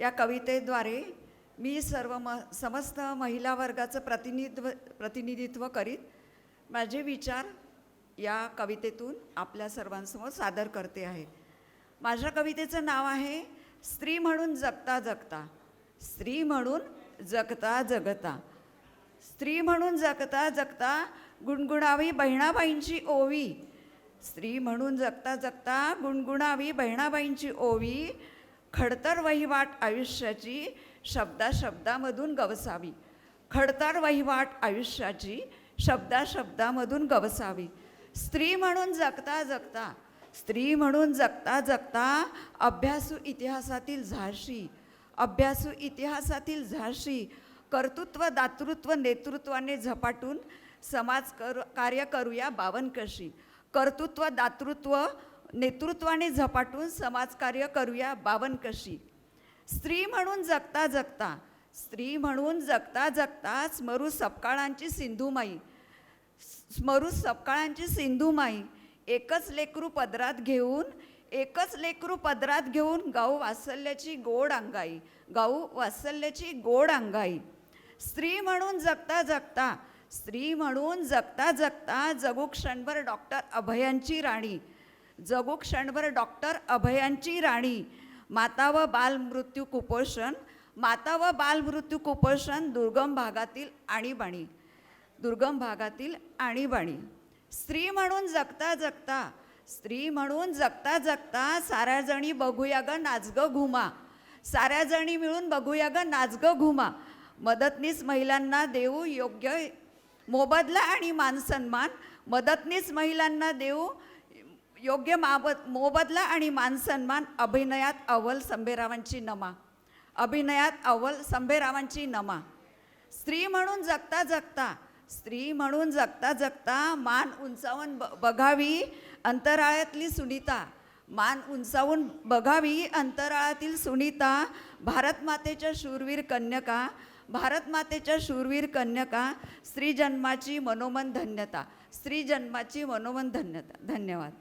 या कवितेद्वारे मी समस्त महिला वर्गाचं प्रतिनिधित्व करीत माझे विचार या कवितेतून आपल्या सर्वांसमोर सादर करते आहे। माझ्या कवितेचं नाव आहे स्त्री म्हणून जगता जगता। स्त्री म्हणून जगता जगता, स्त्री म्हणून जगता जगता गुणगुणावी बहिणाबाईंची ओवी। स्त्री म्हणून जगता जगता गुणगुणावी बहिणाबाईंची ओवी। खडतर वहिवाट आयुष्याची शब्दा शब्दामधून गवसावी। खडतर वहिवाट आयुष्याची शब्दा शब्दामधून गवसावी। स्त्री म्हणून जगता जगता, स्त्री म्हणून जगता जगता अभ्यासू इतिहासातील झाशी। अभ्यासू इतिहासातील झाशी कर्तृत्व दातृत्व नेतृत्वाने झपाटून कार्य करूया बावनकशी। कर्तृत्व दातृत्व नेतृत्वाने झपाटून समाजकार्य करूया बावनकशी। स्त्री म्हणून जगता जगता, स्त्री म्हणून जगता जगता स्मरू सपकाळांची सिंधुमाई। स्मरू सपकाळांची सिंधुमाई एकच लेकरू पदरात घेऊन, एकच लेकरू पदरात घेऊन गाऊ वात्सल्याची गोड अंगाई। गाऊ वात्सल्याची गोड अंगाई। स्त्री म्हणून जगता जगता, स्त्री म्हणून जगता जगता जगू क्षणभर डॉक्टर अभयांची राणी। जगू क्षणभर डॉक्टर अभयांची राणी। माता व बालमृत्यू कुपोषण, माता व बालमृत्यू कुपोषण दुर्गम भागातील आणीबाणी। दुर्गम भागातील आणीबाणी। स्त्री म्हणून जगता जगता, स्त्री म्हणून जगता जगता साऱ्या जणी बघूया ग नाच ग घुमा। साऱ्या जणी मिळून बघूया ग नाच ग घुमा। मदतनीस महिलांना देऊ योग्य मोबदला आणि मानसन्मान। मदतनीस महिलांना देऊ योग्य मोबदला आणि मानसन्मान। अभिनयात अव्वल संभेरावांची नमा। अभिनयात अव्वल संभेरावांची नमा। स्त्री म्हणून जगता जगता, स्त्री म्हणून जगता जगता मान उंचावून बघावी अंतराळातली सुनीता। मान उंचावून बघावी अंतराळातील सुनीता। भारत मातेच्या शूरवीर कन्यका, भारत मातेच्या शूरवीर कन्यका। स्त्री जन्माची मनोमन धन्यता, स्त्री जन्माची मनोमन धन्यता। धन्यवाद।